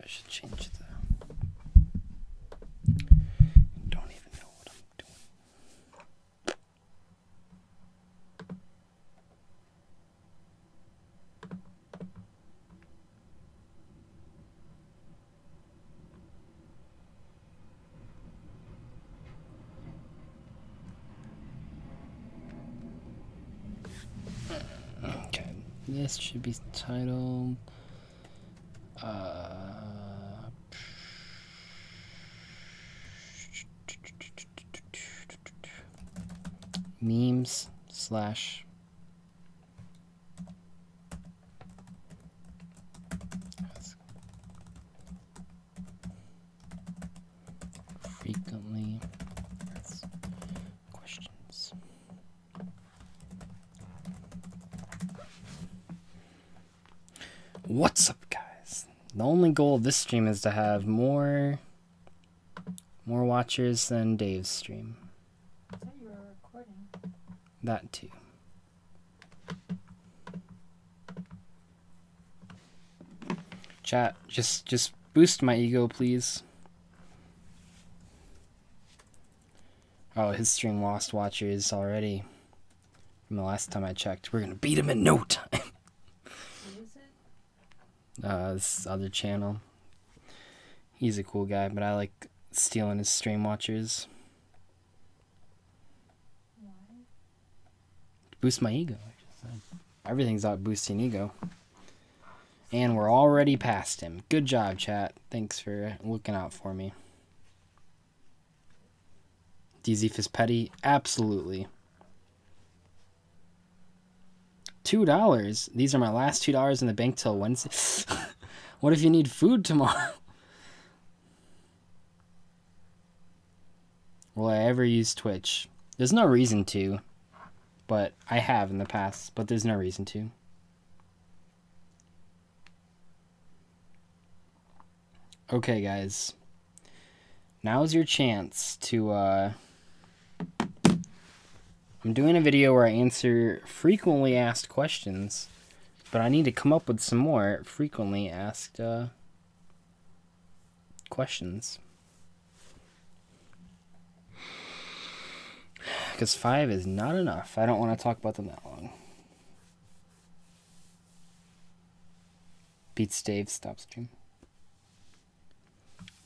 I should change the. Don't even know what I'm doing. Okay, this should be titled. Memes slash frequently asked questions. What's up, guys? The only goal of this stream is to have more watchers than Dave's stream. I thought you were recording. That too. Chat, just boost my ego, please. Oh, his stream lost watchers already. From the last time I checked. We're gonna beat him in no time. Who is it? This other channel. He's a cool guy, but I like stealing his stream watchers. Why? Boost my ego. Everything's about boosting ego. And we're already past him. Good job, chat. Thanks for looking out for me. DZ is petty? Absolutely. $2. These are my last $2 in the bank till Wednesday. What if you need food tomorrow? Will I ever use Twitch? There's no reason to. But I have in the past. But there's no reason to. Okay, guys. Now's your chance to, I'm doing a video where I answer frequently asked questions, but I need to come up with some more frequently asked, questions. Because 5 is not enough. I don't want to talk about them that long. Beats Dave, stop stream.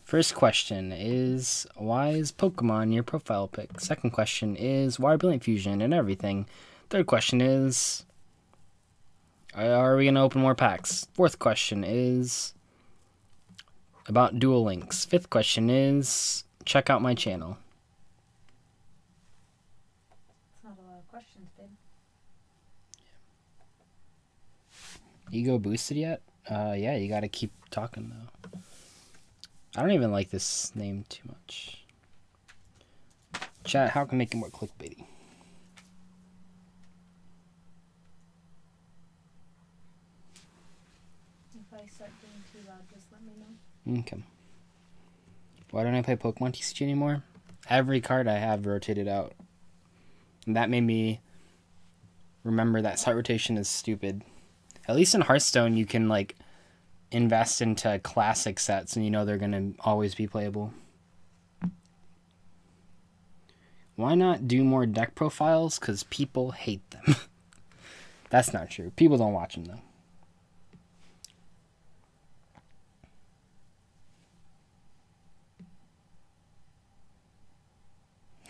First question is, why is Pokemon your profile pic? Second question is, why Brilliant Fusion and everything? Third question is, are we going to open more packs? Fourth question is, about Duel Links. Fifth question is, check out my channel. That's not a lot of questions, babe. Ego boosted yet? Yeah, you got to keep talking, though. I don't even like this name too much. Chat, how can I make it more clickbaity? If I start getting too loud, just let me know. Okay. Why don't I play Pokemon TCG anymore? Every card I have rotated out. And that made me remember that site rotation is stupid. At least in Hearthstone, you can, like, invest into classic sets and you know they're gonna always be playable. Why not do more deck profiles? Because people hate them. That's not true. People don't watch them though.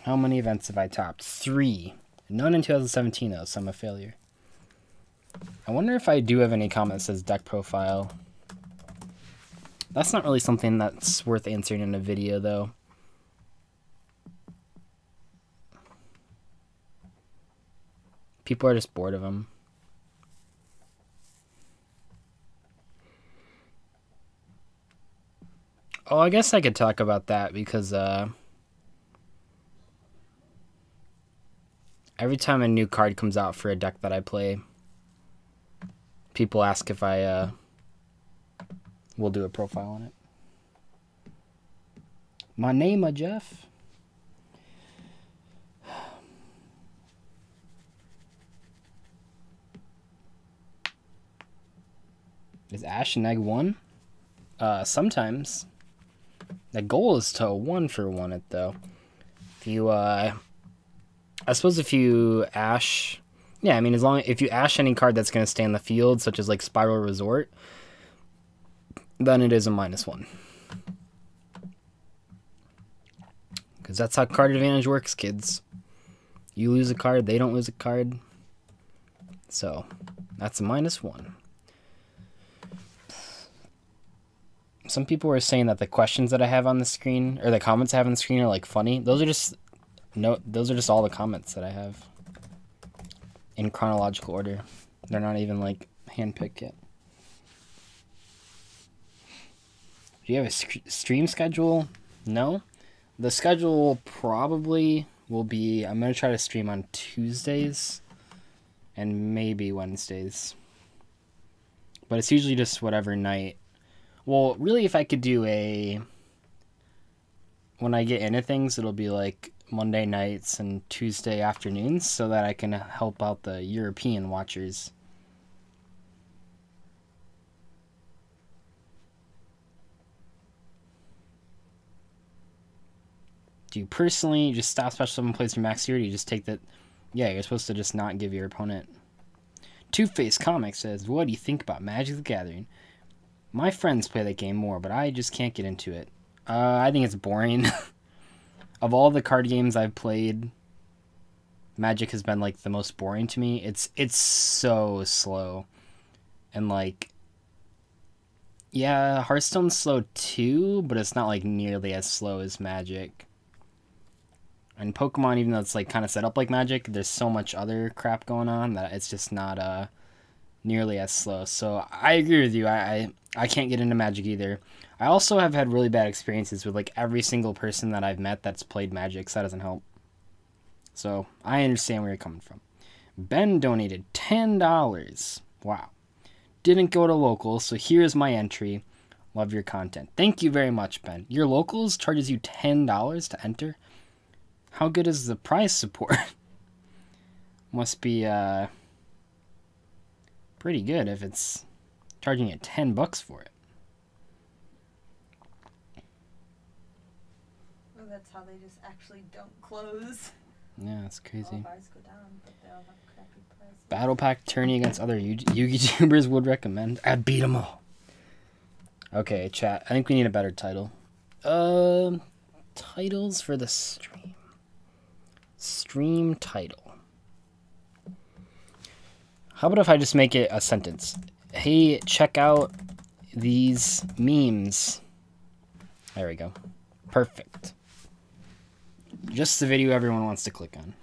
How many events have I topped? 3. None in 2017 though, so I'm a failure. I wonder if I do have any comment that says deck profile. That's not really something that's worth answering in a video, though. People are just bored of them. Oh, I guess I could talk about that because every time a new card comes out for a deck that I play, people ask if I will do a profile on it. My name is Jeff. Is Ash and Egg 1? Sometimes. The goal is to 1-for-1 it, though. If you, I suppose if you Ash... Yeah, I mean, if you Ash any card that's going to stay in the field, such as, like, Spiral Resort, then it is a -1. Because that's how card advantage works, kids. You lose a card, they don't lose a card. So, that's a -1. Some people were saying that the questions that I have on the screen, or the comments I have on the screen, are like funny. Those are just all the comments that I have in chronological order. They're not even like handpicked yet. Do you have a stream schedule? No. The schedule probably will be, I'm going to try to stream on Tuesdays and maybe Wednesdays. But it's usually just whatever night. Well, really, if I could do when I get into things, it'll be like Monday nights and Tuesday afternoons so that I can help out the European watchers. Do you personally just stop special summon plays for max 0, or do you just take that? Yeah, you're supposed to just not give your opponent. Two-Face Comics says, what do you think about Magic the Gathering? My friends play that game more, but I just can't get into it. I think it's boring. Of all the card games I've played, Magic has been like the most boring to me. It's so slow. And like, yeah, Hearthstone's slow too, but it's not like nearly as slow as Magic. And Pokemon, even though it's like kind of set up like Magic, there's so much other crap going on that it's just not nearly as slow. So I agree with you. I can't get into Magic either. I also have had really bad experiences with like every single person that I've met that's played Magic, so that doesn't help. So I understand where you're coming from. Ben donated $10. Wow. Didn't go to locals, so here's my entry. Love your content. Thank you very much, Ben. Your locals charges you $10 to enter? How good is the prize support? Must be pretty good if it's charging you $10 for it. Well, that's how they just actually don't close. Yeah, it's crazy. All bars go down, but they all have crappy prices. Battle pack tourney against other YouTubers would recommend. I beat them all. Okay, chat. I think we need a better title. Titles for the stream. Stream title. How about if I just make it a sentence? Hey, check out these memes. There we go. Perfect. Just the video everyone wants to click on.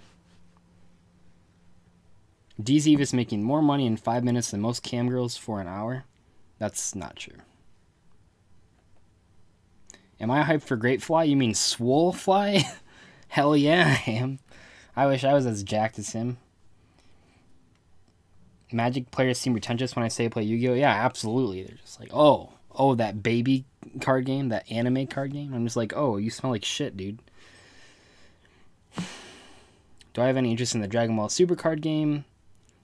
DZ is making more money in 5 minutes than most cam girls for an hour. That's not true. Am I hyped for Great Fly? You mean Swole Fly? Hell yeah, I am. I wish I was as jacked as him. Magic players seem pretentious when I say play Yu-Gi-Oh! Yeah, absolutely. They're just like, oh, that baby card game, that anime card game. I'm just like, oh, you smell like shit, dude. Do I have any interest in the Dragon Ball Super card game?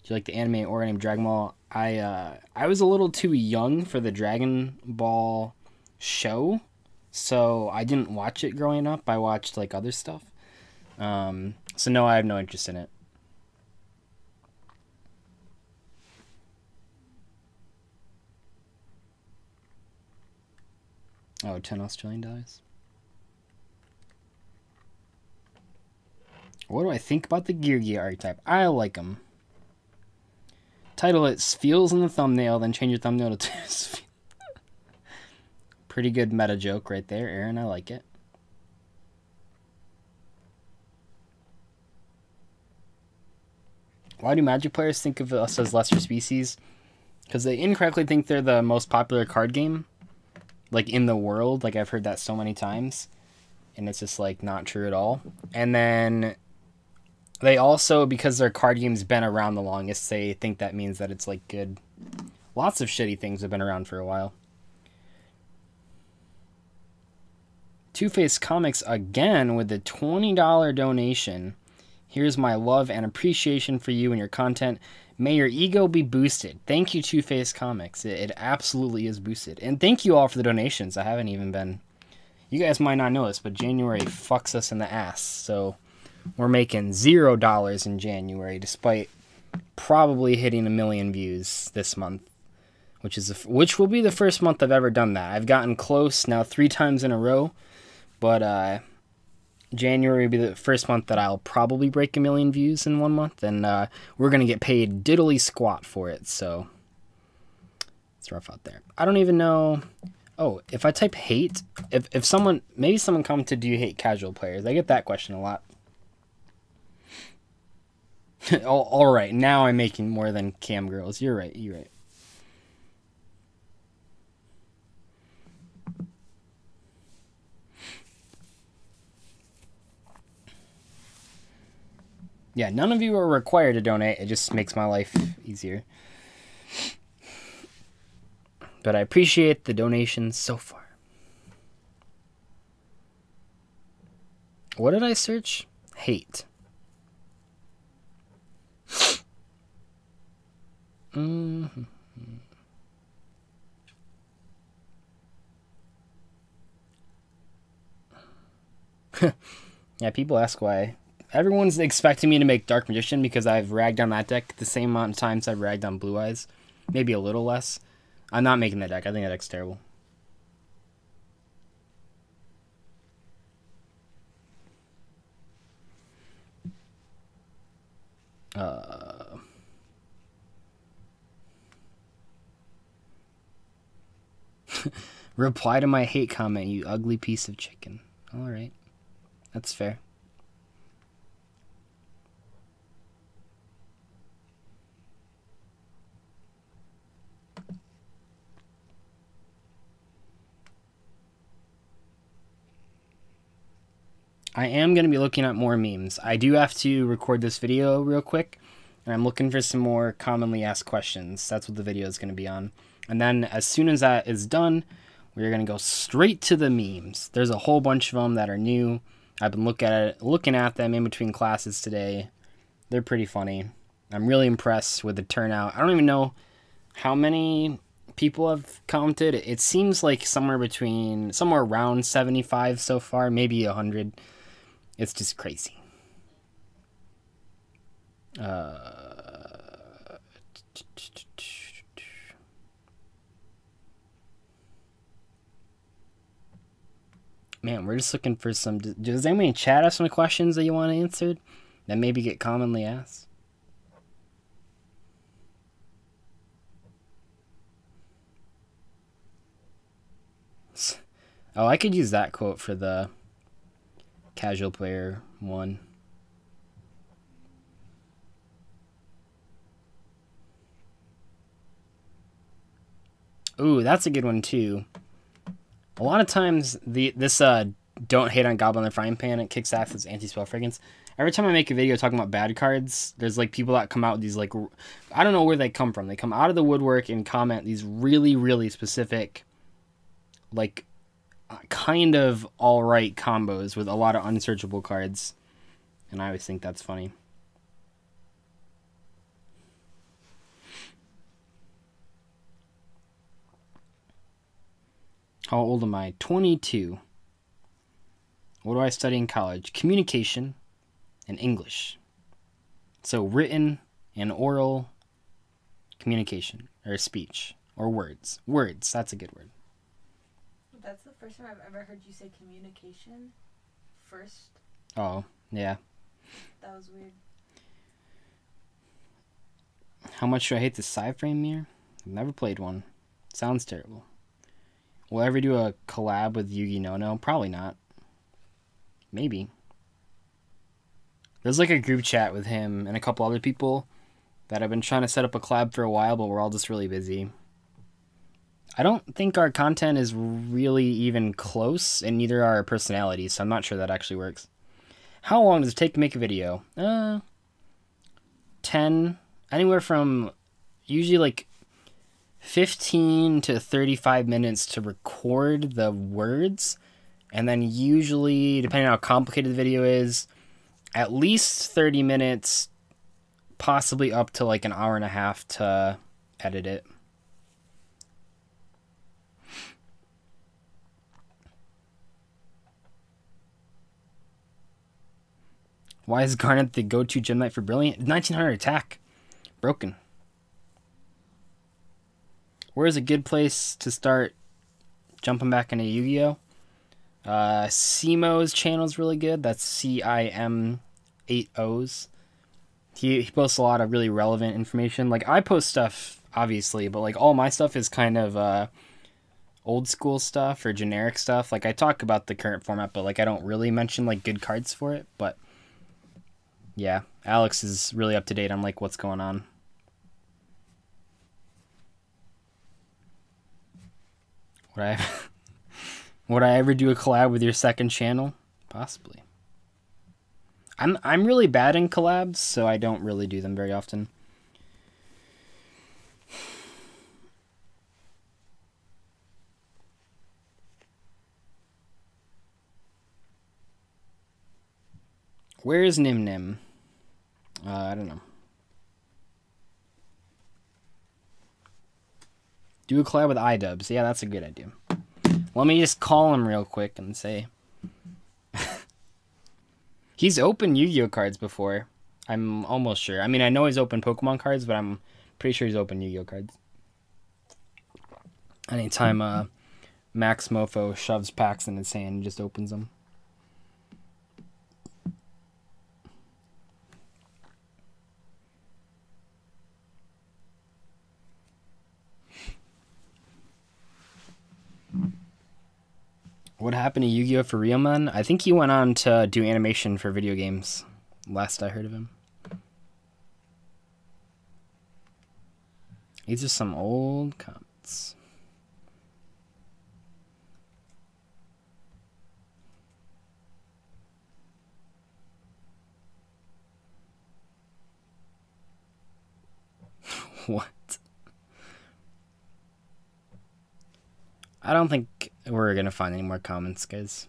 Do you like the anime or anime Dragon Ball? I was a little too young for the Dragon Ball show, so I didn't watch it growing up. I watched like other stuff. So no, I have no interest in it. Oh, 10 Australian dollars. What do I think about the Gear archetype? I like them. Title it Feels in the thumbnail, then change your thumbnail to pretty good meta joke right there, Aaron. I like it. Why do Magic players think of us as lesser species? Because they incorrectly think they're the most popular card game, like, in the world. Like, I've heard that so many times, and it's just, like, not true at all. And then they also, because their card game's been around the longest, they think that means that it's, like, good. Lots of shitty things have been around for a while. Two-Face Comics again with the $20 donation. Here's my love and appreciation for you and your content. May your ego be boosted. Thank you, Two-Face Comics. It absolutely is boosted. And thank you all for the donations. I haven't even been... You guys might not know this, but January fucks us in the ass. So we're making $0 in January, despite probably hitting 1 million views this month, which will be the first month I've ever done that. I've gotten close now 3 times in a row, but January will be the first month that I'll probably break 1 million views in 1 month, and we're going to get paid diddly squat for it, so it's rough out there. I don't even know... Oh, if I type hate, if someone... Maybe someone commented, do you hate casual players? I get that question a lot. All right, now I'm making more than cam girls. You're right, you're right. Yeah, none of you are required to donate. It just makes my life easier. But I appreciate the donations so far. What did I search? Hate. Mm-hmm. Yeah, people ask why. Everyone's expecting me to make Dark Magician because I've ragged on that deck the same amount of times I've ragged on Blue Eyes. Maybe a little less. I'm not making that deck. I think that deck's terrible. Reply to my hate comment, you ugly piece of chicken. Alright. That's fair. I am going to be looking at more memes. I do have to record this video real quick, and I'm looking for some more commonly asked questions. That's what the video is going to be on. And then as soon as that is done, we're going to go straight to the memes. There's a whole bunch of them that are new. I've been looking at them in between classes today. They're pretty funny. I'm really impressed with the turnout. I don't even know how many people have commented. It seems like somewhere around 75 so far, maybe 100. It's just crazy. Man, we're just looking for some... Does anybody in chat have some questions that you want answered that maybe get commonly asked? Oh, I could use that quote for the casual player one. Ooh, that's a good one too. A lot of times this don't hate on Goblin the Frying Pan, it kicks ass as anti-spell fragrance. Every time I make a video talking about bad cards, there's like people that come out with these like, I don't know where they come from. They come out of the woodwork and comment these really, really specific, like kind of alright combos with a lot of unsearchable cards. And I always think that's funny. How old am I? 22. What do I study in college? Communication and English. So written and oral communication, or speech, or words. Words, that's a good word. That's the first time I've ever heard you say communication first. Oh, yeah. That was weird. How much do I hate the Psy-Frame mirror? I've never played one. Sounds terrible. Will I ever do a collab with Yugi No? Probably not. Maybe. There's like a group chat with him and a couple other people that I've been trying to set up a collab for a while, but we're all just really busy. I don't think our content is really even close, and neither are our personalities, so I'm not sure that actually works. How long does it take to make a video? 10, anywhere from usually like 15 to 35 minutes to record the words, and then usually, depending on how complicated the video is, at least 30 minutes possibly up to like an hour and a half to edit it. Why is Garnet the go-to gem knight for Brilliant? 1900 attack. Broken. Where's a good place to start jumping back into Yu-Gi-Oh? Cimo's channel is really good. That's CIM 8 O's. He posts a lot of really relevant information. Like, I post stuff, obviously, but like all my stuff is kind of old school stuff or generic stuff. Like, I talk about the current format, but like I don't really mention like good cards for it. But yeah, Alex is really up to date on like what's going on. Would I ever do a collab with your second channel? Possibly. I'm really bad in collabs, so I don't really do them very often. Where is Nim Nim? I don't know. Do a collab with iDubbbz. Yeah, that's a good idea. Let me just call him real quick and say... He's opened Yu-Gi-Oh cards before. I'm almost sure. I mean, I know he's opened Pokemon cards, but I'm pretty sure he's opened Yu-Gi-Oh cards. Anytime Max Mofo shoves packs in his hand, he just opens them. What happened to Yu-Gi-Oh for Real Man? I think he went on to do animation for video games. Last I heard of him. These are some old comments. What? I don't think we're gonna find any more comments, guys.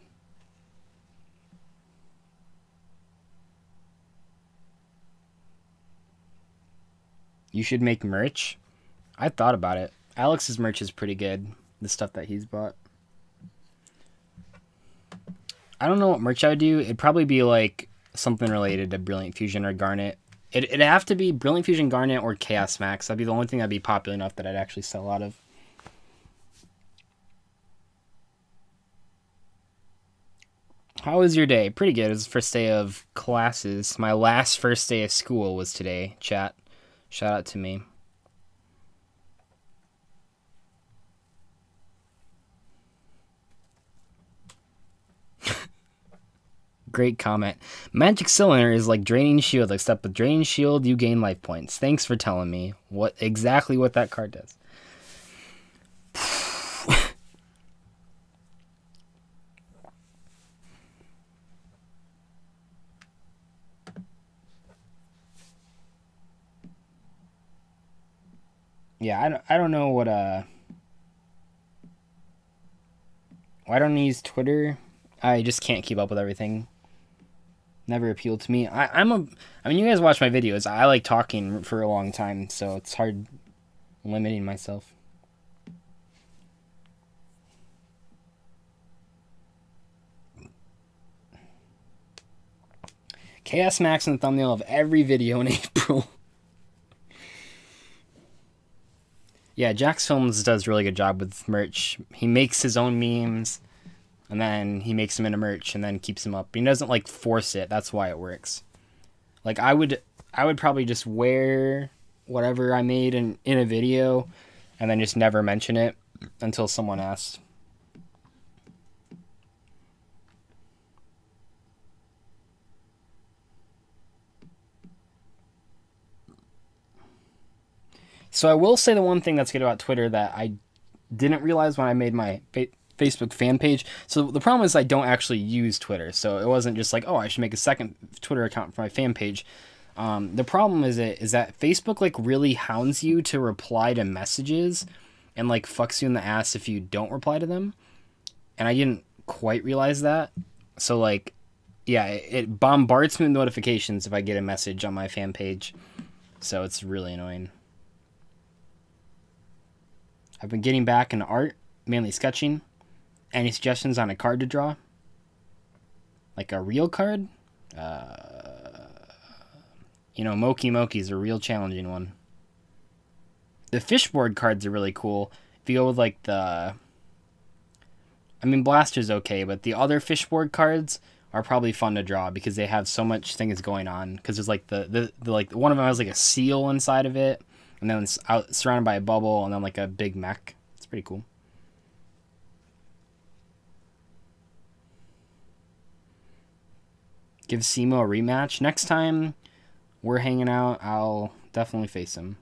You should make merch. I thought about it. Alex's merch is pretty good. The stuff that he's bought. I don't know what merch I would do. It'd probably be like something related to Brilliant Fusion or Garnet. It'd have to be Brilliant Fusion, Garnet, or Chaos Max. That'd be the only thing that'd be popular enough that I'd actually sell out of. How was your day? Pretty good. It was the first day of classes. My last first day of school was today, chat. Shout out to me. Great comment. Magic Cylinder is like Draining Shield, except with Draining Shield, you gain life points. Thanks for telling me exactly what that card does. Yeah, I don't know what why don't I use Twitter? I just can't keep up with everything. Never appealed to me. I mean, you guys watch my videos. I like talking for a long time, so it's hard limiting myself. Chaos Max in the thumbnail of every video in April. Yeah, Jax Films does a really good job with merch. He makes his own memes, and then he makes them into merch, and then keeps them up. He doesn't like force it. That's why it works. Like I would probably just wear whatever I made in a video, and then just never mention it until someone asks. So I will say the one thing that's good about Twitter that I didn't realize when I made my Facebook fan page. So the problem is I don't actually use Twitter. So it wasn't just like, oh, I should make a second Twitter account for my fan page. The problem is that Facebook like really hounds you to reply to messages and like fucks you in the ass if you don't reply to them. And I didn't quite realize that. So like, yeah, it bombards me with notifications if I get a message on my fan page. So it's really annoying. I've been getting back into art, mainly sketching. Any suggestions on a card to draw? Like a real card? You know, Moki Moki is a real challenging one. The fishboard cards are really cool. If you go with like the... I mean, Blaster's okay, but the other fishboard cards are probably fun to draw because they have so much things going on. Because there's like the like one of them has like a seal inside of it, and then it's out surrounded by a bubble, and then like a big mech. It's pretty cool. Give Simo a rematch next time we're hanging out. I'll definitely face him.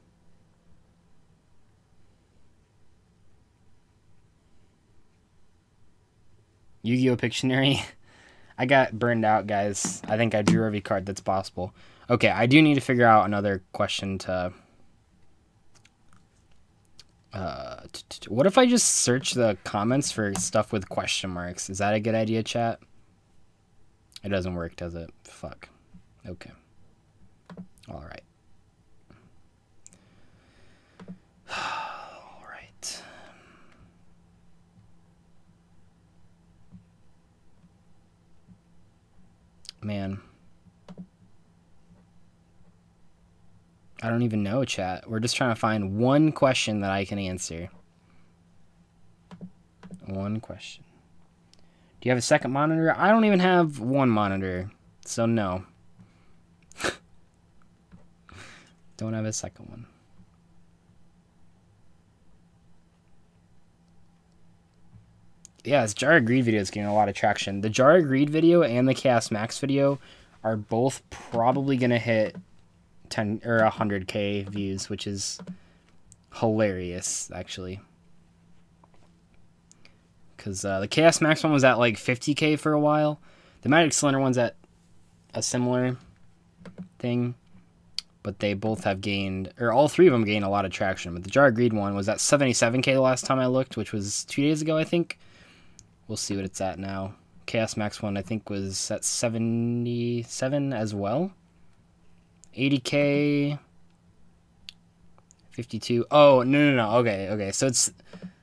Yu-Gi-Oh! Pictionary. I got burned out, guys. I think I drew every card that's possible. Okay, I do need to figure out another question to... what if I just search the comments for stuff with question marks? Is that a good idea, chat? It doesn't work, does it? Fuck. Okay. Alright. Alright. Man. I don't even know, chat. We're just trying to find one question that I can answer. One question. Do you have a second monitor? I don't even have one monitor, so no. Don't have a second one. Yeah, this Jar of Greed video is getting a lot of traction. The Jar of Greed video and the Chaos Max video are both probably going to hit 10 or 100k views, which is hilarious, actually. Because the Chaos Max one was at like 50k for a while. The Magic Cylinder one's at a similar thing. But they both have gained, or all three of them gained a lot of traction. But the Jar of Greed one was at 77k the last time I looked, which was 2 days ago, I think. We'll see what it's at now. Chaos Max one, I think, was at 77 as well. 80k. 52. Oh, no. Okay. So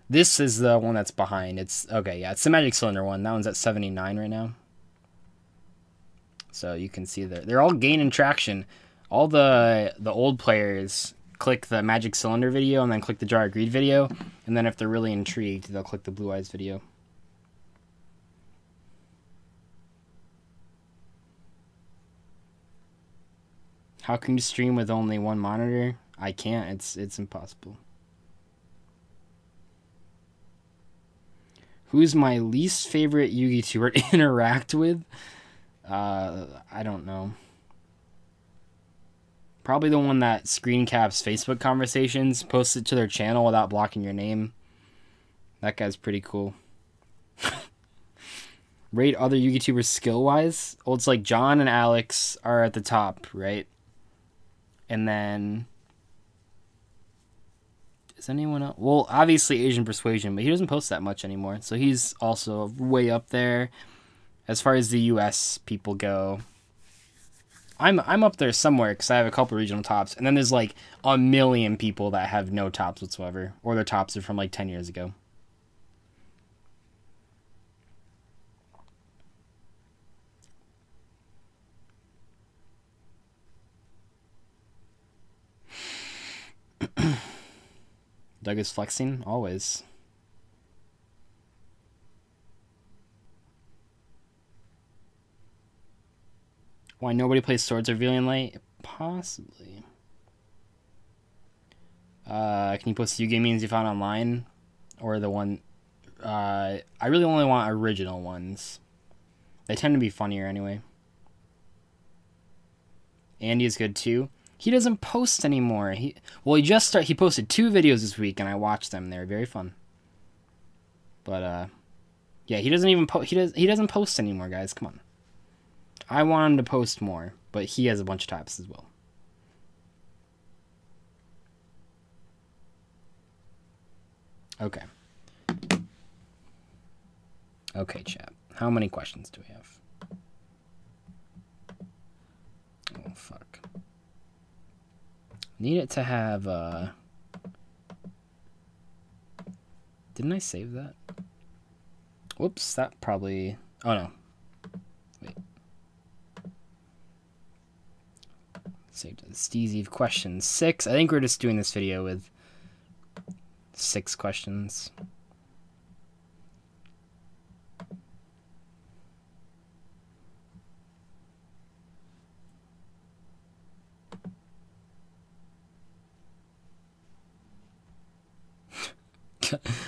this is the one that's behind. Okay, yeah, it's the Magic Cylinder one. That one's at 79 right now. So you can see they're all gaining traction. All the old players click the Magic Cylinder video and then click the Jar of Greed video. And then if they're really intrigued, they'll click the Blue Eyes video. How can you stream with only one monitor? I can't. It's impossible. Who's my least favorite Yu-Gi tuber to interact with? I don't know. Probably the one that screen caps Facebook conversations, posts it to their channel without blocking your name. That guy's pretty cool. Rate other Yu-Gi tubers skill-wise. Well, it's like John and Alex are at the top, right? And then... is anyone else? Well, obviously Asian Persuasion, but he doesn't post that much anymore. So he's also way up there. As far as the US people go... I'm up there somewhere because I have a couple regional tops, and then there's like a million people that have no tops whatsoever, or their tops are from like 10 years ago. Doug is flexing always. Why nobody plays Swords Revealing Light? Possibly. Can you post Yu-Gi memes you found online? Or the one... I really only want original ones. They tend to be funnier anyway. Andy is good too. He doesn't post anymore. He posted 2 videos this week and I watched them. They were very fun. But yeah, he doesn't even he doesn't post anymore, guys. Come on. I want him to post more, but he has a bunch of tops as well. Okay. Okay, chat. How many questions do we have? Oh, fuck. Need it to have, didn't I save that? Whoops, that probably, oh no. Wait. Saved it. Steezy questions 6. I think we're just doing this video with 6 questions.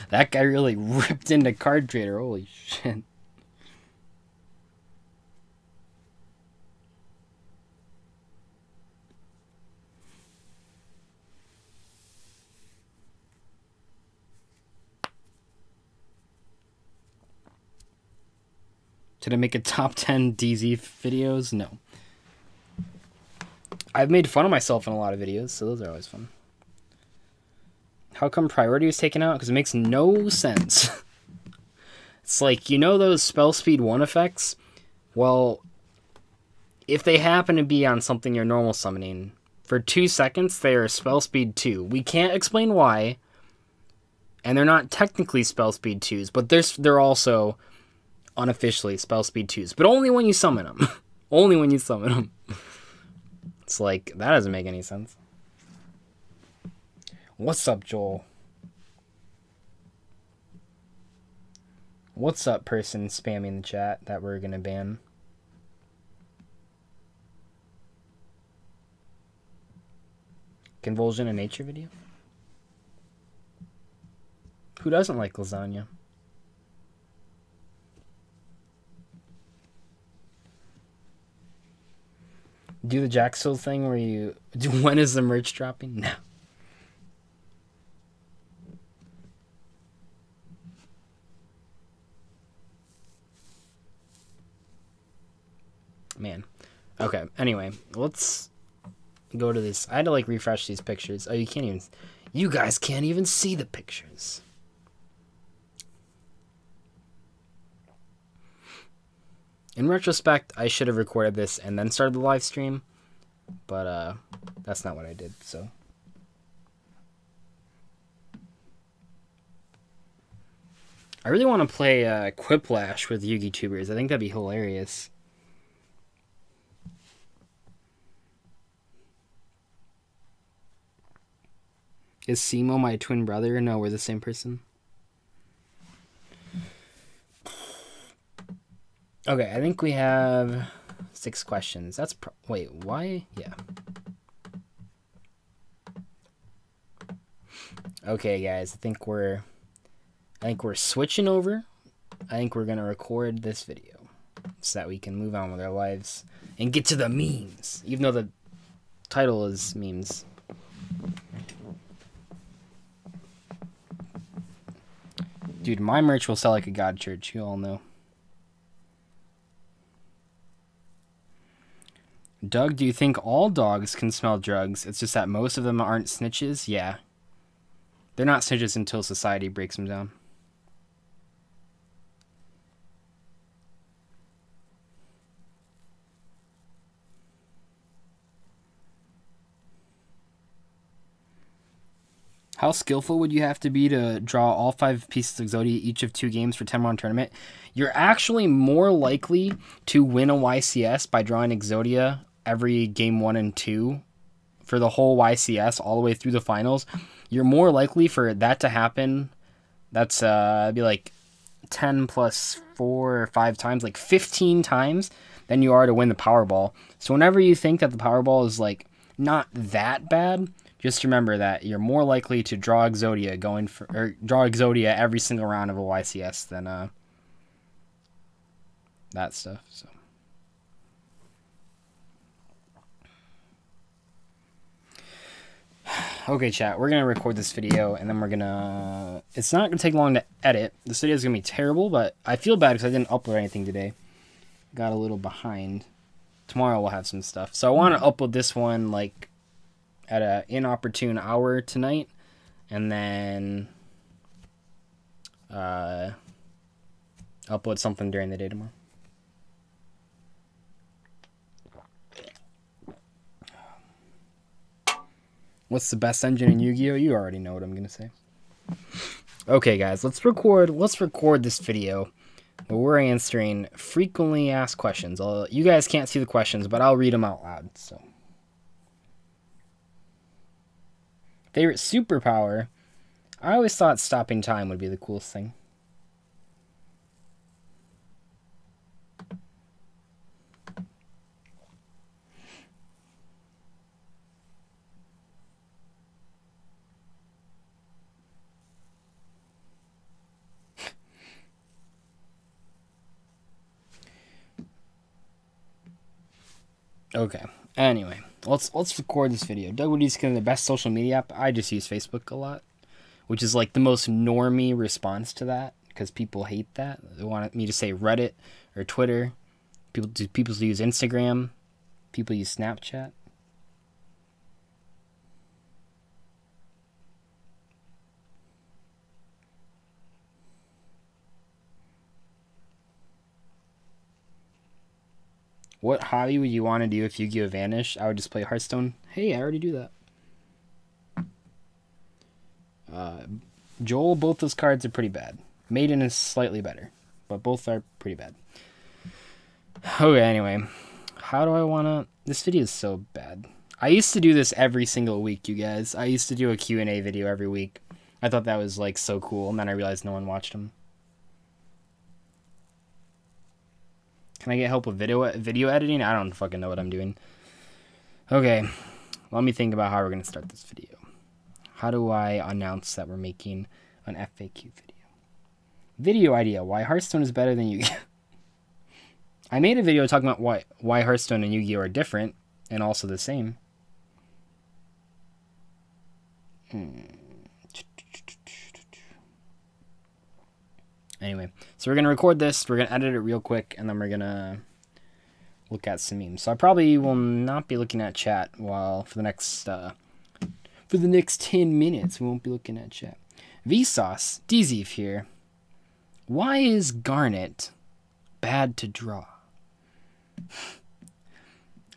That guy really ripped into Card Trader. Holy shit. Did I make a top 10 DZ videos? No. I've made fun of myself in a lot of videos, so those are always fun. How come priority was taken out? Because it makes no sense. It's like, you know those spell speed 1 effects? Well, if they happen to be on something you're normal summoning, for 2 seconds they are spell speed 2. We can't explain why, and they're not technically spell speed 2s, but they're also unofficially spell speed 2s, but only when you summon them. Only when you summon them. It's like, that doesn't make any sense. What's up, Joel? What's up, person spamming the chat that we're gonna ban? Convulsion in Nature video? Who doesn't like lasagna? Do the Jacksel thing where you do. When is the merch dropping? No. Man. Okay, anyway, let's go to this. I had to like refresh these pictures. Oh, you guys can't even see the pictures. In retrospect, I should have recorded this and then started the live stream, but that's not what I did, so. I really want to play Quiplash with YouTubers. I think that'd be hilarious. Is Simo my twin brother? No, we're the same person. Okay, I think we have 6 questions. That's wait, why? Yeah. Okay, guys, I think we're switching over. I think we're gonna record this video so that we can move on with our lives and get to the memes, even though the title is memes. Dude, my merch will sell like a god church, you all know. Doug, do you think all dogs can smell drugs? It's just that most of them aren't snitches? Yeah. They're not snitches until society breaks them down. How skillful would you have to be to draw all 5 pieces of Exodia each of 2 games for 10-round tournament? You're actually more likely to win a YCS by drawing Exodia every game 1 and 2 for the whole YCS all the way through the finals. You're more likely for that to happen. That's it'd be like 10 plus 4 or 5 times, like 15 times than you are to win the Powerball. So whenever you think that the Powerball is like not that bad, just remember that you're more likely to draw Exodia draw Exodia every single round of a YCS than that stuff. So okay, chat, we're gonna record this video and then we're gonna. It's not gonna take long to edit. This video is gonna be terrible, but I feel bad because I didn't upload anything today. Got a little behind. Tomorrow we'll have some stuff. So I want to upload this one like at an inopportune hour tonight, and then upload something during the day tomorrow. What's the best engine in Yu-Gi-Oh? You already know what I'm gonna say. Okay, guys, let's record this video where we're answering frequently asked questions. You guys can't see the questions, but I'll read them out loud. So, favorite superpower? I always thought stopping time would be the coolest thing. Okay. Anyway, let's record this video. Doug would use kind of the best social media app. I just use Facebook a lot, which is like the most normie response to that because people hate that. They want me to say Reddit or Twitter. People use Instagram. People use Snapchat. What hobby would you want to do if Yu-Gi-Oh! Vanished? I would just play Hearthstone. Hey, I already do that. Joel, both those cards are pretty bad. Maiden is slightly better, but both are pretty bad. Okay, anyway. How do I want to... This video is so bad. I used to do this every single week, you guys. I used to do a Q&A video every week. I thought that was, like, so cool, and then I realized no one watched them. Can I get help with video editing? I don't fucking know what I'm doing. Okay, let me think about how we're going to start this video. How do I announce that we're making an FAQ video? Video idea, why Hearthstone is better than Yu-Gi-Oh! I made a video talking about why Hearthstone and Yu-Gi-Oh! Are different and also the same. Anyway, so we're going to record this, we're going to edit it real quick, and then we're going to look at some memes. So I probably will not be looking at chat for the next 10 minutes. We won't be looking at chat. Vsauce, DZ here. Why is Garnet bad to draw?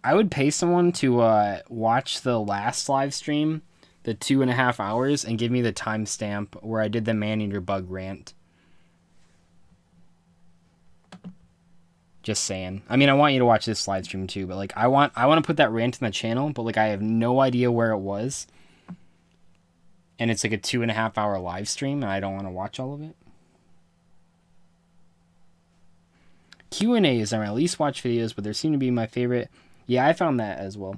I would pay someone to watch the last live stream, the 2.5 hours, and give me the timestamp where I did the man-eater bug rant. Just saying. I mean, I want you to watch this live stream too, but like I want to put that rant in the channel, but like I have no idea where it was. And it's like a 2.5 hour live stream, and I don't want to watch all of it. Q&As are my least watched videos, but they seem to be my favorite. Yeah, I found that as well.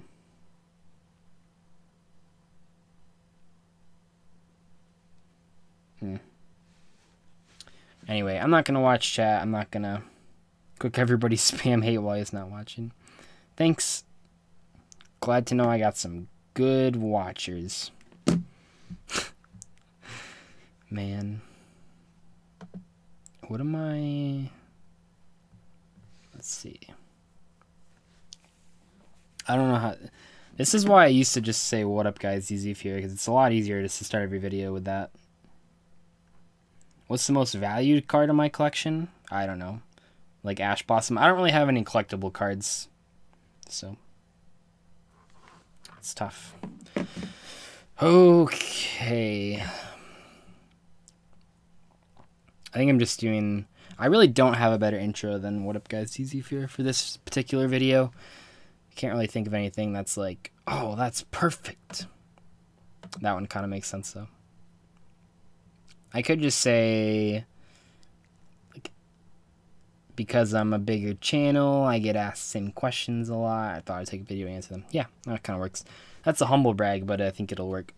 Anyway, I'm not going to watch chat. I'm not going to click everybody's spam hate while he's not watching. Thanks. Glad to know I got some good watchers. Man. What am I... Let's see. I don't know how... This is why I used to just say, what up guys, easy here, because it's a lot easier just to start every video with that. What's the most valued card in my collection? I don't know. Like Ash Blossom. I don't really have any collectible cards, so it's tough. Okay. I think I'm just doing... I really don't have a better intro than What Up Guys, Easy Fear for this particular video. Can't really think of anything that's like, oh, that's perfect. That one kind of makes sense, though. I could just say... Because I'm a bigger channel, I get asked the same questions a lot. I thought I'd take a video and answer them. Yeah, that kind of works. That's a humble brag, but I think it'll work.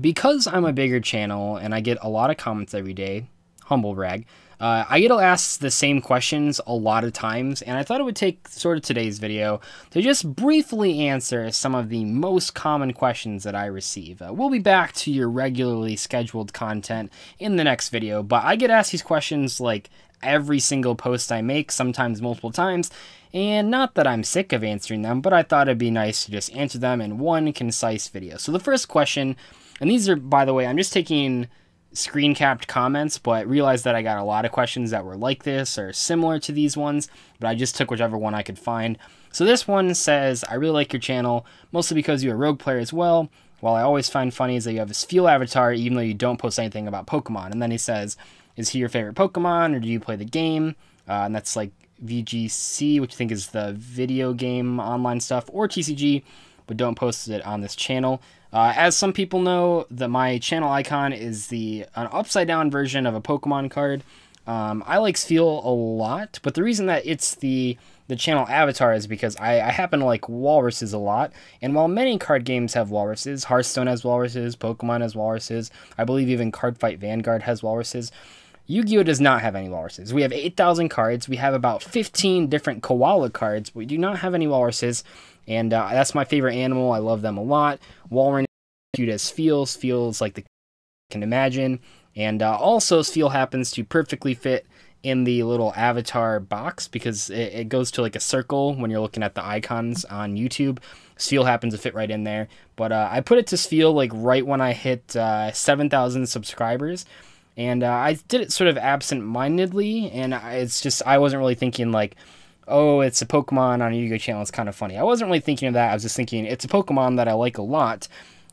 Because I'm a bigger channel and I get a lot of comments every day, humble brag, I get asked the same questions a lot of times, and I thought it would take sort of today's video to just briefly answer some of the most common questions that I receive. We'll be back to your regularly scheduled content in the next video, but I get asked these questions like every single post I make, sometimes multiple times, and not that I'm sick of answering them, but I thought it'd be nice to just answer them in one concise video. So the first question, and these are, by the way, I'm just taking screen capped comments, but realized that I got a lot of questions that were like this or similar to these ones, but I just took whichever one I could find. So this one says, I really like your channel, mostly because you're a rogue player as well. While I always find funny is that you have this Feel avatar, even though you don't post anything about Pokemon. And then he says, is he your favorite Pokemon, or do you play the game? And that's like VGC, which I think is the video game online stuff, or TCG, but don't post it on this channel. As some people know, my channel icon is an upside down version of a Pokemon card. I like Feel a lot, but the reason that it's the channel avatar is because I happen to like walruses a lot, and while many card games have walruses, Hearthstone has walruses, Pokemon has walruses, I believe even Cardfight Vanguard has walruses, Yu-Gi-Oh! Does not have any walruses. We have 8,000 cards, we have about 15 different koala cards, but we do not have any walruses, and that's my favorite animal. I love them a lot. Walrus cute as feels like the can imagine, and also Feel happens to perfectly fit in the little avatar box because it goes to like a circle when you're looking at the icons on YouTube. Feel happens to fit right in there, but I put it to Feel like right when I hit 7,000 subscribers, and I did it sort of absent-mindedly, and I wasn't really thinking like, oh, it's a Pokemon on a Yu-Gi-Oh! Channel, it's kind of funny. I wasn't really thinking of that. I was just thinking it's a Pokemon that I like a lot.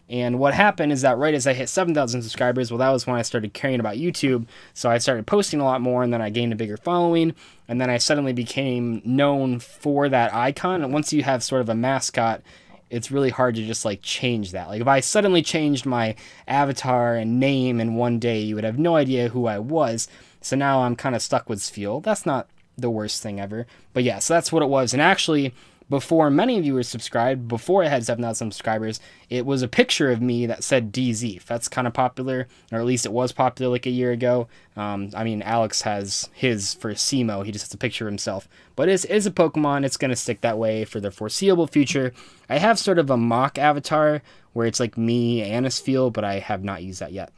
And what happened is that right as I hit 7,000 subscribers, well, that was when I started caring about YouTube. So I started posting a lot more, and then I gained a bigger following. And then I suddenly became known for that icon. And once you have sort of a mascot, it's really hard to just like change that. Like if I suddenly changed my avatar and name in one day, you would have no idea who I was. So now I'm kind of stuck with Feel. That's not the worst thing ever. But yeah, so that's what it was. And actually, before many of you were subscribed, before I had 7,000 subscribers, it was a picture of me that said DZ. That's kind of popular, or at least it was popular like a year ago. I mean, Alex has his for SEMO. He just has a picture of himself. But it is a Pokemon. It's going to stick that way for the foreseeable future. I have sort of a mock avatar where it's like me and a Feel, but I have not used that yet.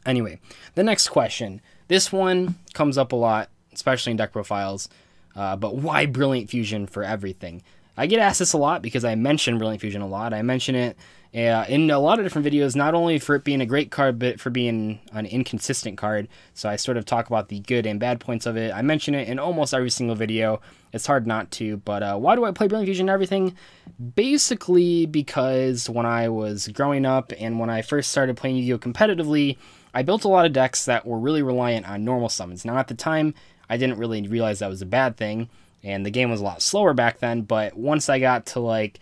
Anyway, the next question. This one comes up a lot, especially in deck profiles. But why Brilliant Fusion for everything? I get asked this a lot because I mention Brilliant Fusion a lot. I mention it in a lot of different videos, not only for it being a great card, but for being an inconsistent card. So I sort of talk about the good and bad points of it. I mention it in almost every single video. It's hard not to, but why do I play Brilliant Fusion and everything? Basically because when I was growing up and when I first started playing Yu-Gi-Oh! Competitively, I built a lot of decks that were really reliant on normal summons. Now at the time, I didn't really realize that was a bad thing, and the game was a lot slower back then, but once I got to like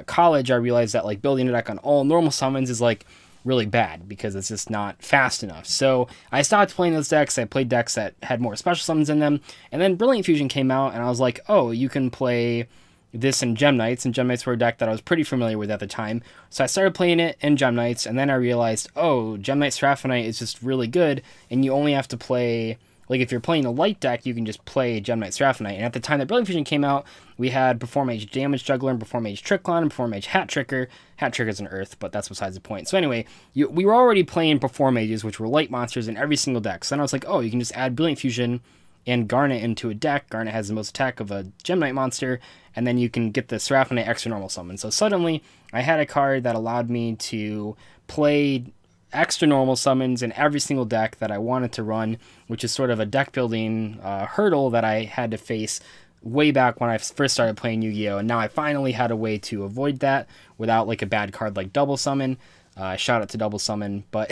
college, I realized that like building a deck on all normal summons is like really bad because it's just not fast enough. So I stopped playing those decks. I played decks that had more special summons in them, and then Brilliant Fusion came out, and I was like, oh, you can play this in Gem Knights, and Gem Knights were a deck that I was pretty familiar with at the time. So I started playing it in Gem Knights, and then I realized, oh, Gem Knight Seraphonite is just really good, and you only have to play... Like, if you're playing a light deck, you can just play Gem Knight Seraphonite. And at the time that Brilliant Fusion came out, we had Perform Mage Damage Juggler and Perform Mage Tricklon and Perform Mage Hat Tricker. Hat Tricker's an Earth, but that's besides the point. So anyway, we were already playing Perform Mages, which were light monsters in every single deck. So then I was like, oh, you can just add Brilliant Fusion and Garnet into a deck. Garnet has the most attack of a Gem Knight monster, and then you can get the Seraphonite extra normal summon. So suddenly, I had a card that allowed me to play extra normal summons in every single deck that I wanted to run, which is sort of a deck building hurdle that I had to face way back when I first started playing Yu-Gi-Oh! And now I finally had a way to avoid that without like a bad card like Double Summon. Shout out to Double Summon, but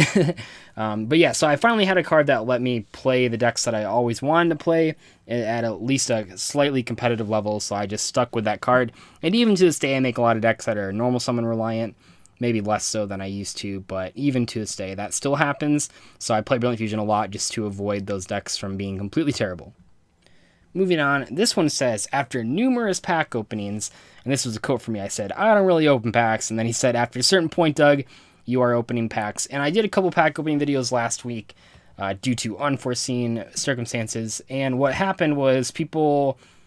yeah, so I finally had a card that let me play the decks that I always wanted to play at least a slightly competitive level, so I just stuck with that card. And even to this day, I make a lot of decks that are normal summon reliant. Maybe less so than I used to, but even to this day, that still happens. So I play Brilliant Fusion a lot just to avoid those decks from being completely terrible. Moving on, this one says, after numerous pack openings, and this was a quote from me, I said, I don't really open packs. And then he said, after a certain point, Doug, you are opening packs. And I did a couple pack opening videos last week due to unforeseen circumstances. And what happened was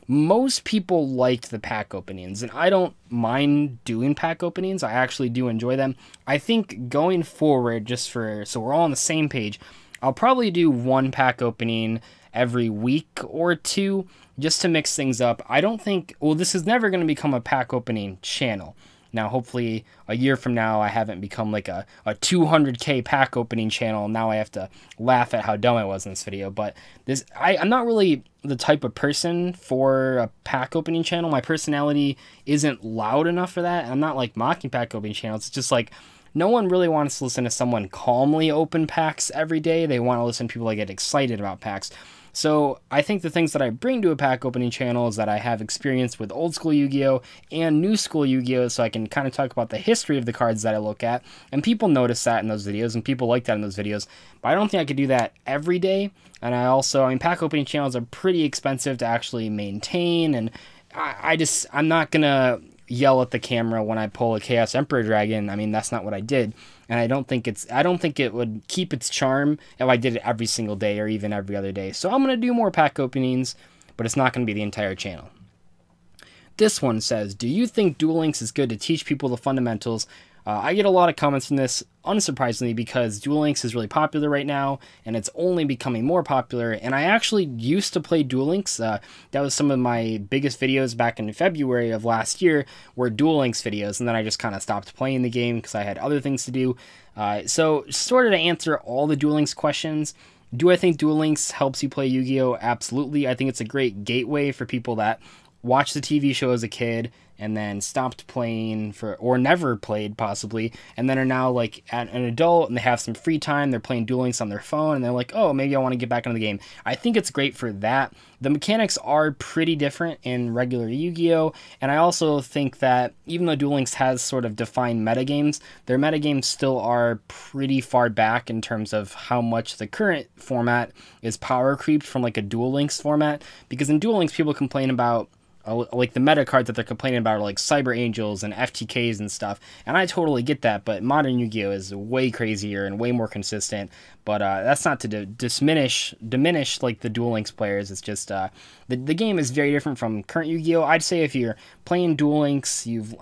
most people liked the pack openings, and I don't mind doing pack openings. I actually do enjoy them. I think going forward, so we're all on the same page, I'll probably do one pack opening every week or two just to mix things up. I don't think, well, this is never going to become a pack opening channel. Now, hopefully, a year from now, I haven't become like a 200K pack opening channel. Now I have to laugh at how dumb I was in this video. But I'm not really the type of person for a pack opening channel. My personality isn't loud enough for that. I'm not like mocking pack opening channels. It's just like no one really wants to listen to someone calmly open packs every day. They want to listen to people that get excited about packs. So I think the things that I bring to a pack opening channel is that I have experience with old school Yu-Gi-Oh! And new school Yu-Gi-Oh! So I can kind of talk about the history of the cards that I look at. And people notice that in those videos, and people like that in those videos. But I don't think I could do that every day. And I mean, pack opening channels are pretty expensive to actually maintain. And I'm not going to yell at the camera when I pull a Chaos Emperor Dragon. I mean, that's not what I did. And I don't think it would keep its charm if I did it every single day or even every other day. So I'm going to do more pack openings, but it's not going to be the entire channel. This one says, do you think Duel Links is good to teach people the fundamentals? I get a lot of comments from this, unsurprisingly, because Duel Links is really popular right now, and it's only becoming more popular. And I actually used to play Duel Links. That was some of my biggest videos back in February of last year, were Duel Links videos, and then I just kind of stopped playing the game because I had other things to do. So, sort of to answer all the Duel Links questions, do I think Duel Links helps you play Yu-Gi-Oh? Absolutely. I think it's a great gateway for people that watched the TV show as a kid and then stopped playing or never played possibly, and then are now like an adult and they have some free time, they're playing Duel Links on their phone and they're like, oh, maybe I want to get back into the game. I think it's great for that. The mechanics are pretty different in regular Yu-Gi-Oh! And I also think that even though Duel Links has sort of defined metagames, their metagames still are pretty far back in terms of how much the current format is power creeped from like a Duel Links format, because in Duel Links people complain about like the meta cards that they're complaining about are like Cyber Angels and FTKs and stuff, and I totally get that, but modern Yu-Gi-Oh! Is way crazier and way more consistent. But that's not to diminish like the Duel Links players. It's just the game is very different from current Yu-Gi-Oh! I'd say if you're playing Duel Links, you've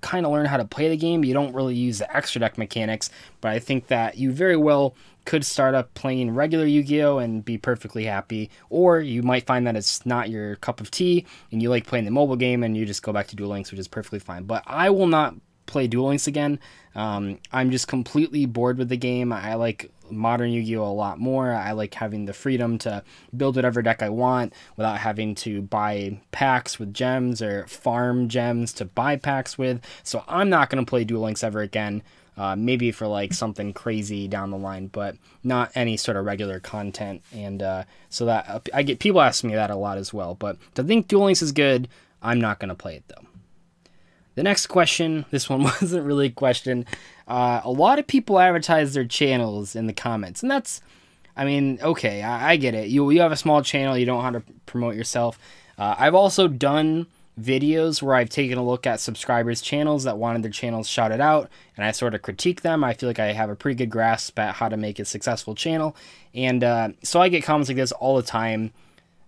kind of learned how to play the game. You don't really use the extra deck mechanics, but I think that you very well could start up playing regular Yu-Gi-Oh! And be perfectly happy, or you might find that it's not your cup of tea and you like playing the mobile game and you just go back to Duel Links, which is perfectly fine. But I will not play Duel Links again. I'm just completely bored with the game. I like modern Yu-Gi-Oh! A lot more. I like having the freedom to build whatever deck I want without having to buy packs with gems or farm gems to buy packs with. So I'm not going to play Duel Links ever again. Maybe for like something crazy down the line, but not any sort of regular content. And so that I get people asking me that a lot as well. But to think Duel Links is good, I'm not going to play it though. The next question, this one wasn't really a question. A lot of people advertise their channels in the comments, and that's, I mean, okay, I get it. You have a small channel, you don't know how to promote yourself. I've also done videos where I've taken a look at subscribers' channels that wanted their channels shouted out, and I sort of critique them. I feel like I have a pretty good grasp at how to make a successful channel, and so I get comments like this all the time.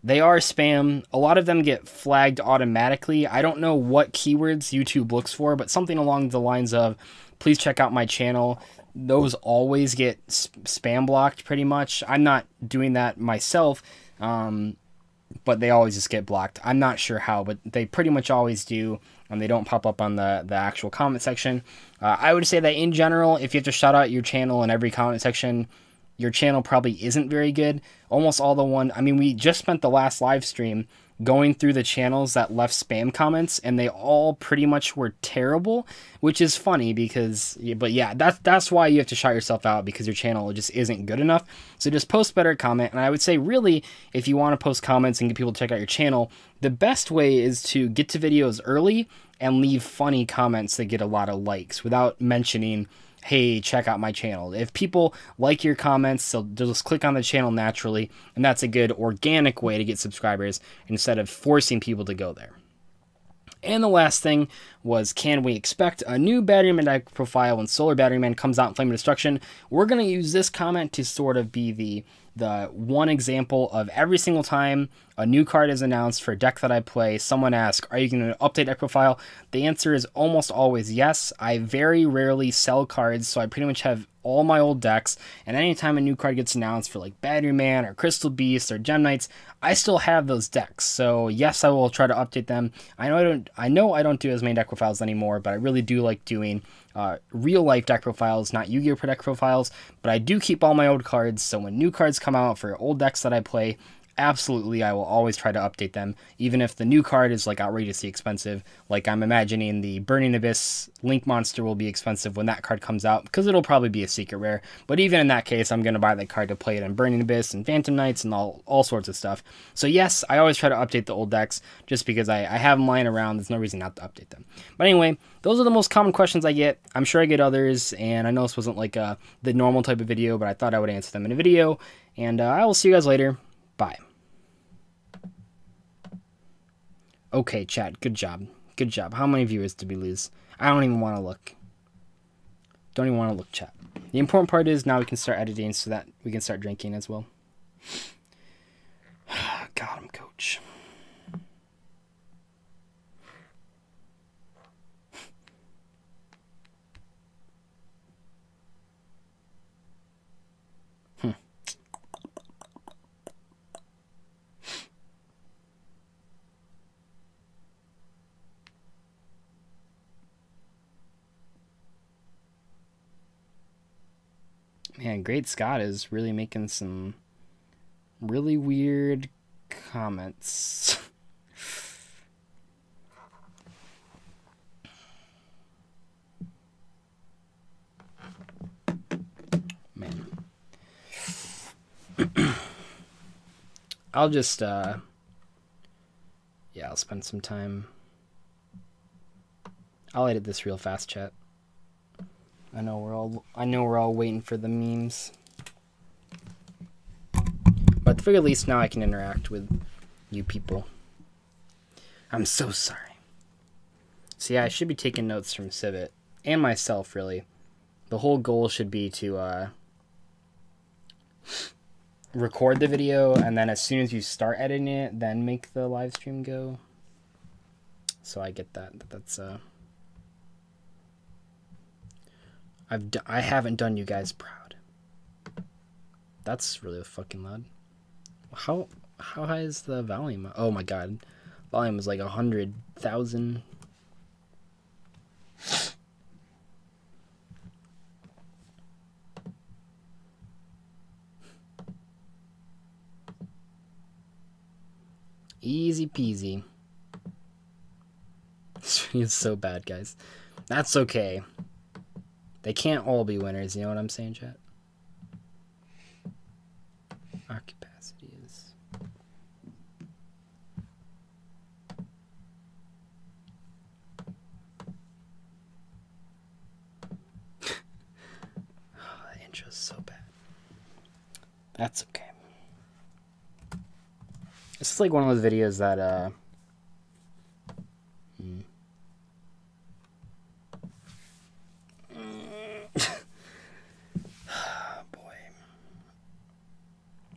They are spam. A lot of them get flagged automatically. I don't know what keywords YouTube looks for, but something along the lines of, please check out my channel. Those always get spam blocked pretty much. I'm not doing that myself, but they always just get blocked. I'm not sure how, but they pretty much always do, and they don't pop up on the actual comment section. I would say that in general, if you have to shout out your channel in every comment section, your channel probably isn't very good. Almost all we just spent the last live stream going through the channels that left spam comments, and they all pretty much were terrible, which is funny because, but yeah, that's why you have to shout yourself out, because your channel just isn't good enough. So just post better comment, and I would say really, if you want to post comments and get people to check out your channel, the best way is to get to videos early and leave funny comments that get a lot of likes without mentioning, hey, check out my channel. If people like your comments, they'll just click on the channel naturally, and that's a good organic way to get subscribers instead of forcing people to go there. And the last thing was, can we expect a new Batteryman deck profile when Solar Batteryman comes out in Flame of Destruction? We're going to use this comment to sort of be the one example of every single time a new card is announced for a deck that I play, someone asks, are you going to update deck profile? The answer is almost always yes. I very rarely sell cards, so I pretty much have all my old decks, and anytime a new card gets announced for like Batteryman or Crystal Beast or Gem Knights, I still have those decks. So yes, I will try to update them. I know I don't do as many deck deck profiles anymore, but I really do like doing real life deck profiles, not Yu-Gi-Oh! Deck profiles. But I do keep all my old cards, so when new cards come out for old decks that I play, absolutely, I will always try to update them, even if the new card is like outrageously expensive. Like I'm imagining the Burning Abyss Link Monster will be expensive when that card comes out, because it'll probably be a secret rare. But even in that case, I'm going to buy that card to play it in Burning Abyss and Phantom Knights and all sorts of stuff. So yes, I always try to update the old decks, just because I have them lying around. There's no reason not to update them. But anyway, those are the most common questions I get. I'm sure I get others, and I know this wasn't like the normal type of video, but I thought I would answer them in a video. And I will see you guys later. Bye. Okay, chat. Good job. Good job. How many viewers did we lose? I don't even want to look. Don't even want to look, chat. The important part is now we can start editing so that we can start drinking as well. Got him, coach. Man, Great Scott is really making some really weird comments. Man. I'll just, yeah, I'll spend some time. I'll edit this real fast, chat. I know we're all waiting for the memes. But at the very least, now I can interact with you people. I'm so sorry. So yeah, I should be taking notes from Civet and myself, really. The whole goal should be to record the video, and then as soon as you start editing it, then make the live stream go. So I get that. That's I haven't done you guys proud. That's really fucking loud. How high is the volume? Oh my god, volume is like 100,000. Easy peasy. This video is so bad, guys. That's okay. They can't all be winners, you know what I'm saying, chat? Our capacity is... Oh, the intro's so bad. That's okay. This is like one of those videos that,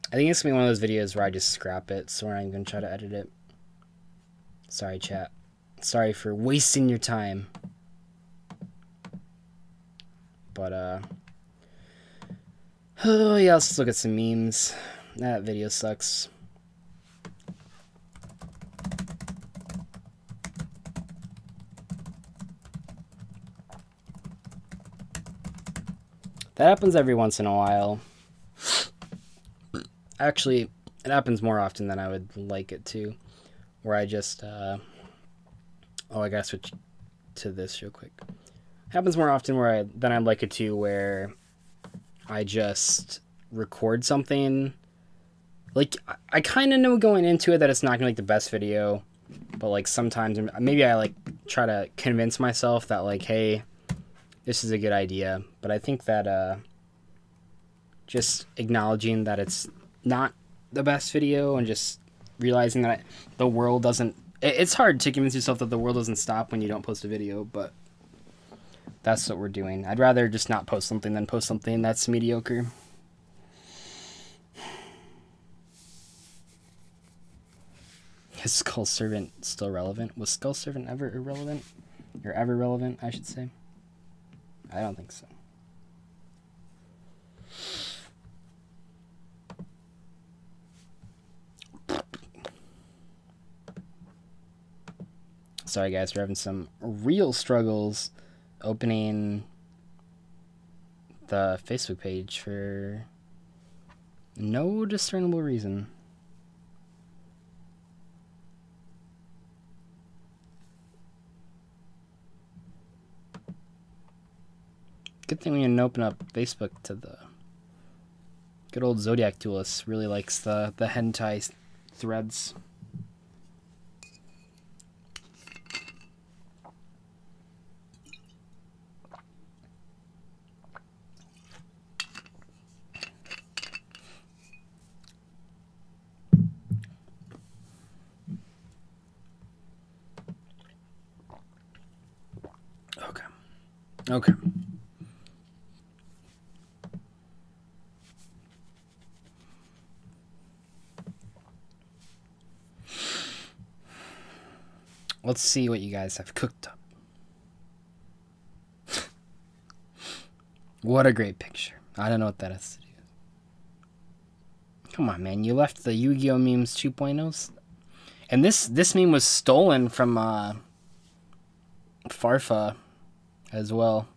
I think it's going to be one of those videos where I just scrap it, so we're not even going to try to edit it. Sorry, chat. Sorry for wasting your time. But, oh, yeah, let's look at some memes. That video sucks. That happens every once in a while. Actually, it happens more often than I would like it to, where I just, oh, I gotta switch to this real quick. It happens more often than I'd like it to, where I just record something. Like, I kind of know going into it that it's not gonna be like the best video, but like sometimes, maybe I like try to convince myself that like, hey, this is a good idea. But I think that, just acknowledging that it's not the best video and just realizing that the world doesn't... It's hard to convince yourself that the world doesn't stop when you don't post a video, but that's what we're doing. I'd rather just not post something than post something that's mediocre. Is Skull Servant still relevant? Was Skull Servant ever irrelevant? Or ever relevant, I should say. I don't think so. Sorry guys, we're having some real struggles opening the Facebook page for no discernible reason. Good thing we didn't open up Facebook to the good old Zodiac Duelist. Really likes the hentai threads. Okay. Let's see what you guys have cooked up. What a great picture. I don't know what that has to do. Come on, man. You left the Yu-Gi-Oh! Memes 2.0s. And this meme was stolen from Farfa as well.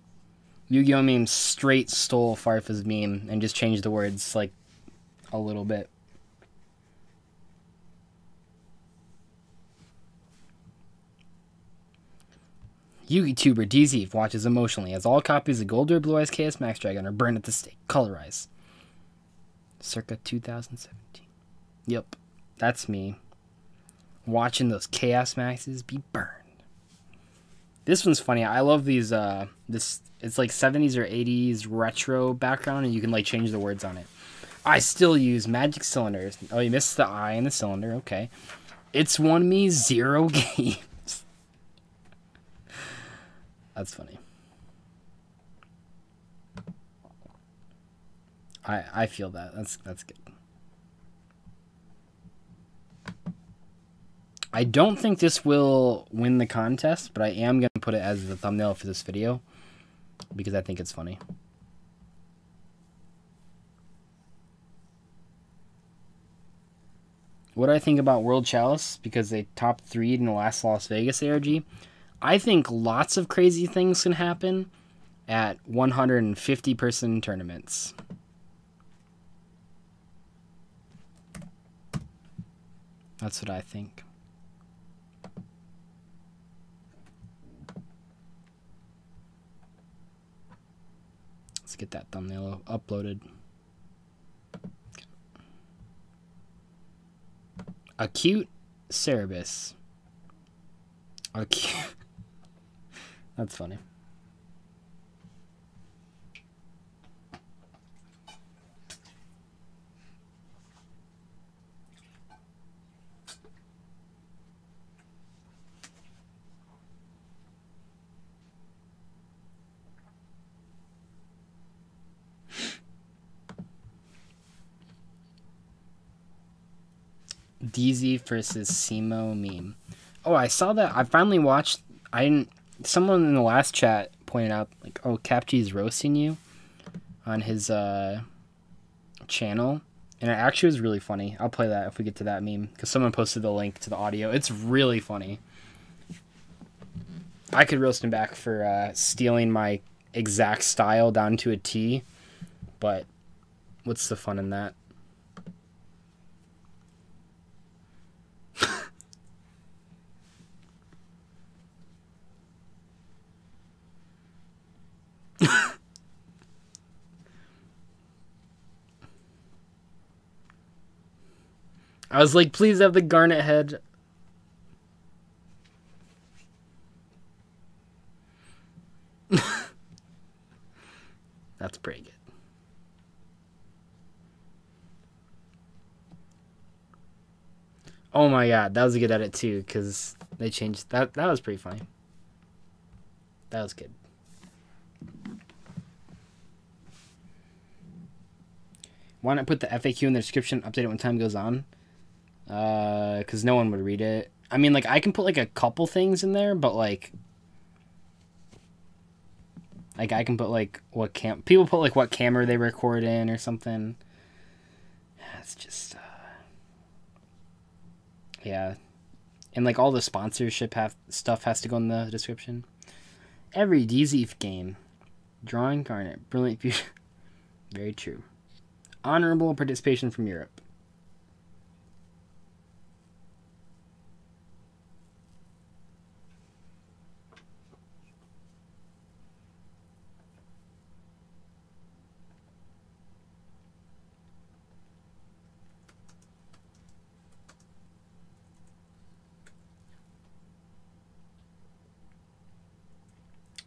Yu-Gi-Oh! Memes straight stole Farfa's meme and just changed the words like a little bit. YouTuber DZ watches emotionally as all copies of Gold or Blue Eyes KS Max Dragon are burned at the stake. Colorize. Circa 2017. Yep, that's me. Watching those Chaos Maxes be burned. This one's funny. I love these. It's like 70s or 80s retro background, and you can like change the words on it. I still use magic cylinders. Oh, you missed the I in the cylinder. Okay. It's won me 0 games. That's funny. I feel that. That's good. I don't think this will win the contest, but I am going to put it as the thumbnail for this video because I think it's funny. What do I think about World Chalice? Because they top 3'd in the last Las Vegas ARG. I think lots of crazy things can happen at 150-person tournaments. That's what I think. Let's get that thumbnail uploaded. Acute Cerebus. Acute. That's funny. DZ versus Simo meme. Oh, I saw that. I finally watched. I didn't. Someone in the last chat pointed out, like, oh, Capchi's roasting you on his channel, and it actually was really funny. I'll play that if we get to that meme because someone posted the link to the audio. It's really funny. I could roast him back for stealing my exact style down to a T, but what's the fun in that? I was like, please have the garnet head. That's pretty good. Oh my god, that was a good edit too, because they changed that. That was pretty funny. That was good. Why not put the FAQ in the description, update it when time goes on? Because no one would read it. I mean, like, I can put, like, a couple things in there, but, like, I can put, like, people put, like, what camera they record in or something. It's just, yeah. And like all the sponsorship stuff has to go in the description. Every DZ game. Drawing Garnet. Brilliant fusion. Very true. Honorable participation from Europe.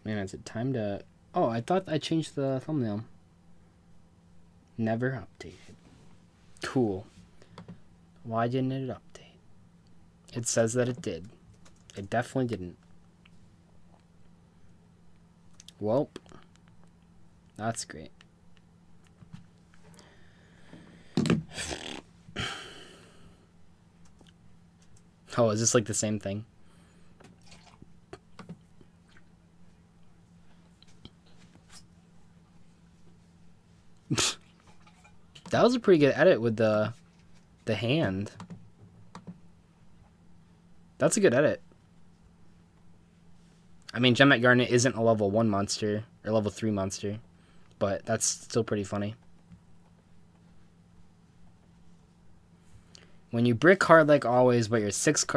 Man, is it time to... Oh, I thought I changed the thumbnail. Never updated. Cool. Why didn't it update? It says that it did. It definitely didn't. Welp. That's great. Oh, is this like the same thing? That was a pretty good edit with the hand. That's a good edit. I mean, Gemet Garnet isn't a level 1 monster, or level 3 monster, but that's still pretty funny. When you brick hard like always, but you're 6 cards